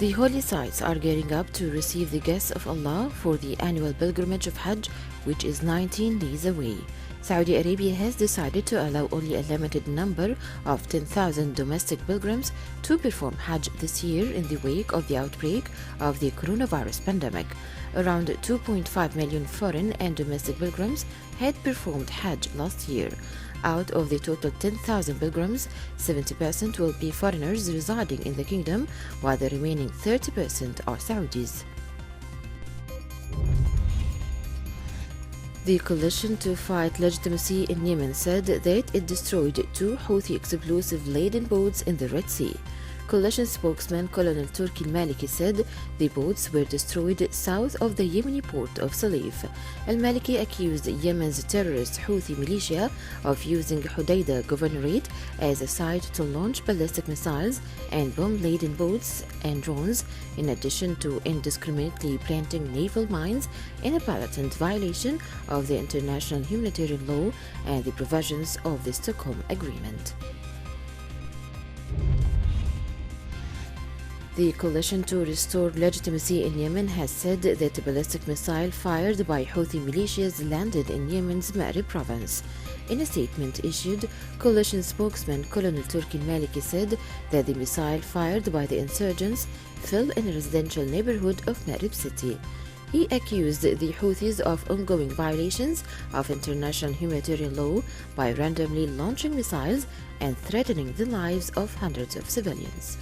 The holy sites are gearing up to receive the guests of Allah for the annual pilgrimage of Hajj, which is 19 days away. Saudi Arabia has decided to allow only a limited number of 10,000 domestic pilgrims to perform Hajj this year in the wake of the outbreak of the coronavirus pandemic. Around 2.5 million foreign and domestic pilgrims had performed Hajj last year. Out of the total 10,000 pilgrims, 70% will be foreigners residing in the kingdom, while the remaining 30% are Saudis. The coalition to fight legitimacy in Yemen said that it destroyed two Houthi explosive-laden boats in the Red Sea. Coalition spokesman Colonel Turki al-Maliki said the boats were destroyed south of the Yemeni port of Salif. Al-Maliki accused Yemen's terrorist Houthi militia of using Hodeidah Governorate as a site to launch ballistic missiles and bomb-laden boats and drones, in addition to indiscriminately planting naval mines in a blatant violation of the international humanitarian law and the provisions of the Stockholm Agreement. The coalition to restore legitimacy in Yemen has said that a ballistic missile fired by Houthi militias landed in Yemen's Ma'rib province. In a statement issued, coalition spokesman Colonel Turki al-Maliki said that the missile fired by the insurgents fell in a residential neighborhood of Ma'rib city. He accused the Houthis of ongoing violations of international humanitarian law by randomly launching missiles and threatening the lives of hundreds of civilians.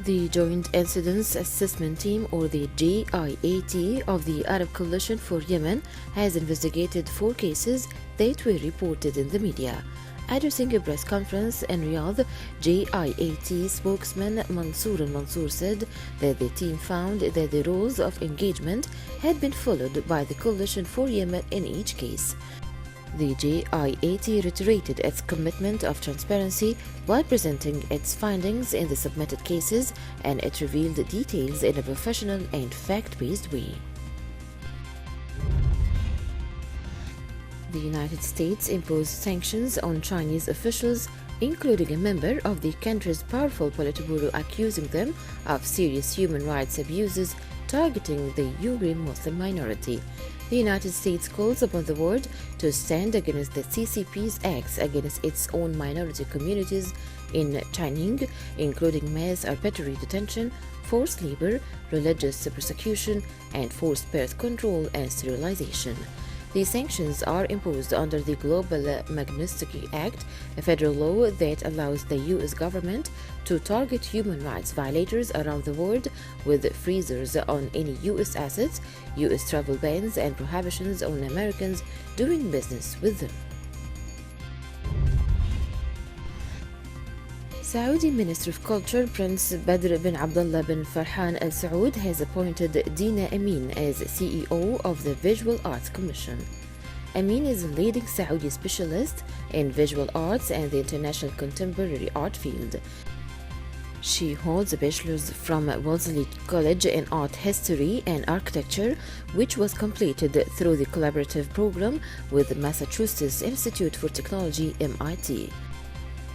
The Joint Incidents Assessment Team, or the JIAT, of the Arab Coalition for Yemen has investigated 4 cases that were reported in the media. Addressing a press conference in Riyadh, JIAT spokesman Mansour al-Mansour said that the team found that the rules of engagement had been followed by the Coalition for Yemen in each case. The JIAT reiterated its commitment of transparency while presenting its findings in the submitted cases, and it revealed details in a professional and fact-based way. The United States imposed sanctions on Chinese officials, including a member of the country's powerful Politburo, accusing them of serious human rights abuses targeting the Uyghur Muslim minority. The United States calls upon the world to stand against the CCP's acts against its own minority communities in Xinjiang, including mass arbitrary detention, forced labor, religious persecution, and forced birth control and sterilization. These sanctions are imposed under the Global Magnitsky Act, a federal law that allows the U.S. government to target human rights violators around the world with freezers on any U.S. assets, U.S. travel bans, and prohibitions on Americans doing business with them. Saudi Minister of Culture Prince Badr bin Abdullah bin Farhan Al Saud has appointed Dina Amin as CEO of the Visual Arts Commission. Amin is a leading Saudi specialist in visual arts and the international contemporary art field. She holds a bachelor's from Wellesley College in Art History and Architecture, which was completed through the collaborative program with the Massachusetts Institute for Technology, MIT.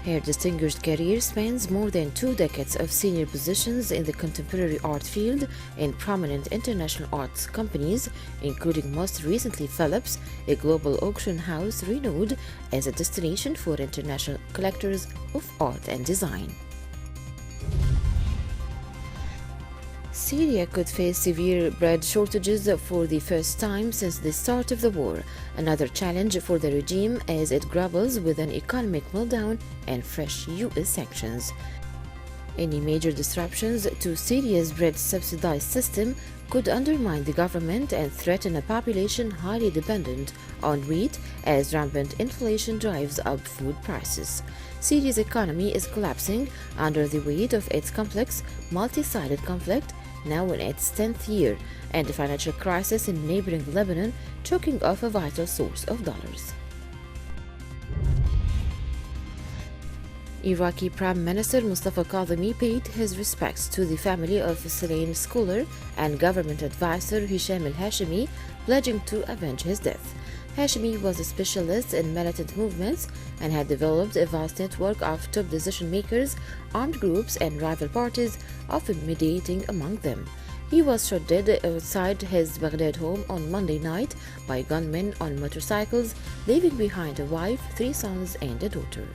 Her distinguished career spans more than 2 decades of senior positions in the contemporary art field in prominent international arts companies, including most recently Philips, a global auction house renowned as a destination for international collectors of art and design. Syria could face severe bread shortages for the first time since the start of the war, another challenge for the regime as it grapples with an economic meltdown and fresh U.S. sanctions. Any major disruptions to Syria's bread-subsidized system could undermine the government and threaten a population highly dependent on wheat as rampant inflation drives up food prices. Syria's economy is collapsing under the weight of its complex, multi-sided conflict, now in its 10th year, and a financial crisis in neighboring Lebanon choking off a vital source of dollars. Iraqi Prime Minister Mustafa Kadhimi paid his respects to the family of slain scholar and government advisor Hisham al-Hashimi, pledging to avenge his death. Hashemi was a specialist in militant movements and had developed a vast network of top decision-makers, armed groups, and rival parties, often mediating among them. He was shot dead outside his Baghdad home on Monday night by gunmen on motorcycles, leaving behind a wife, 3 sons, and a daughter.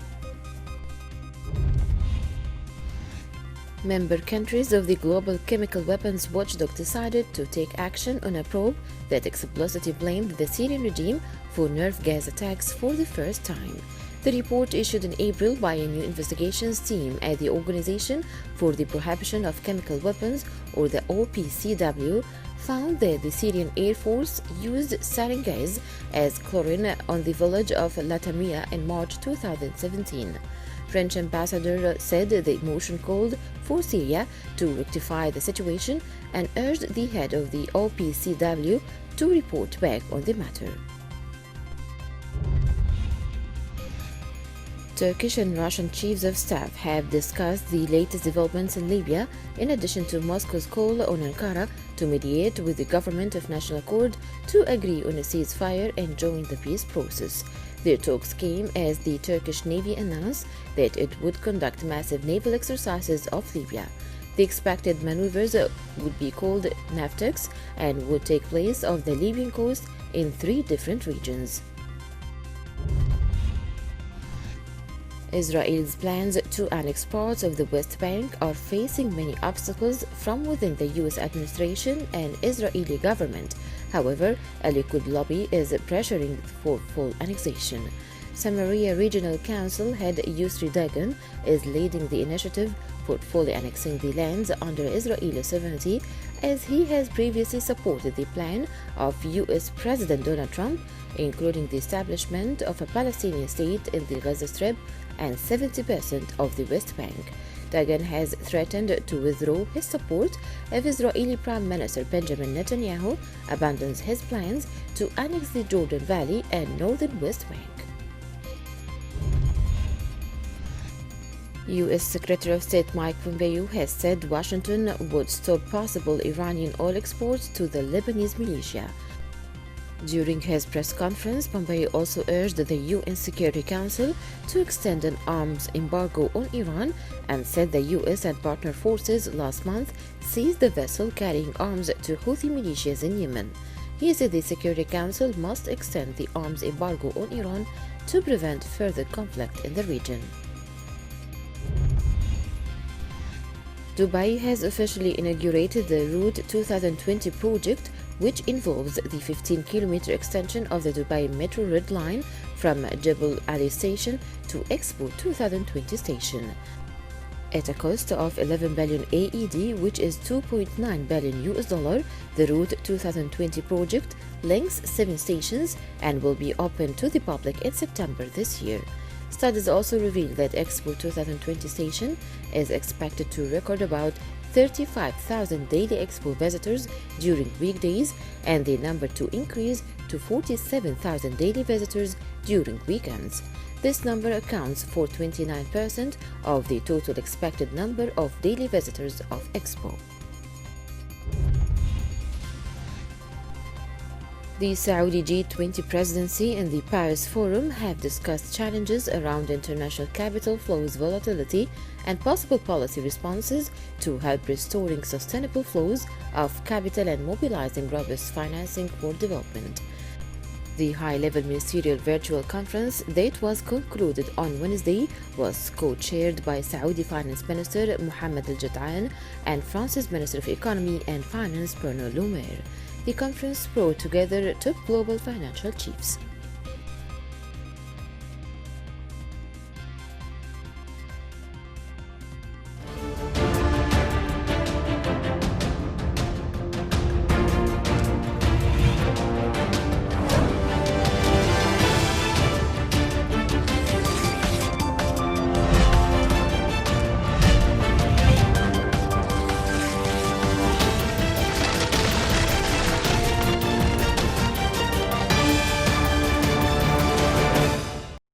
Member countries of the Global Chemical Weapons Watchdog decided to take action on a probe that explicitly blamed the Syrian regime for nerve gas attacks for the first time. The report, issued in April by a new investigations team at the Organization for the Prohibition of Chemical Weapons, or the OPCW, found that the Syrian Air Force used sarin gas as chlorine on the village of Latamia in March 2017. French ambassador said the motion called for Syria to rectify the situation and urged the head of the OPCW to report back on the matter. Turkish and Russian chiefs of staff have discussed the latest developments in Libya, in addition to Moscow's call on Ankara to mediate with the Government of National Accord to agree on a ceasefire and join the peace process. Their talks came as the Turkish Navy announced that it would conduct massive naval exercises off Libya. The expected maneuvers would be called NAVTEX and would take place off the Libyan coast in 3 different regions. Israel's plans to annex parts of the West Bank are facing many obstacles from within the U.S. administration and Israeli government. However, a Likud lobby is pressuring for full annexation. Samaria Regional Council head Yusri Dagan is leading the initiative for fully annexing the lands under Israeli sovereignty, as he has previously supported the plan of U.S. President Donald Trump, including the establishment of a Palestinian state in the Gaza Strip and 70% of the West Bank. Dagan has threatened to withdraw his support if Israeli Prime Minister Benjamin Netanyahu abandons his plans to annex the Jordan Valley and northern West Bank. U.S. Secretary of State Mike Pompeo has said Washington would stop possible Iranian oil exports to the Lebanese militia. During his press conference, Pompeo also urged the UN Security Council to extend an arms embargo on Iran and said the U.S. and partner forces last month seized the vessel carrying arms to Houthi militias in Yemen. He said the Security Council must extend the arms embargo on Iran to prevent further conflict in the region. Dubai has officially inaugurated the Route 2020 project, which involves the 15-kilometer extension of the Dubai Metro Red Line from Jebel Ali Station to Expo 2020 Station. At a cost of 11 billion AED, which is $2.9 billion, the Route 2020 project links 7 stations and will be open to the public in September this year. Studies also reveal that Expo 2020 Station is expected to record about 35,000 daily Expo visitors during weekdays, and the number to increase to 47,000 daily visitors during weekends. This number accounts for 29% of the total expected number of daily visitors of Expo. The Saudi G20 presidency and the Paris Forum have discussed challenges around international capital flows volatility and possible policy responses to help restoring sustainable flows of capital and mobilizing robust financing for development. The high-level ministerial virtual conference that was concluded on Wednesday was co-chaired by Saudi Finance Minister Mohammed Al-Jad'an and France's Minister of Economy and Finance Bruno Le Maire. The conference brought together top global financial chiefs.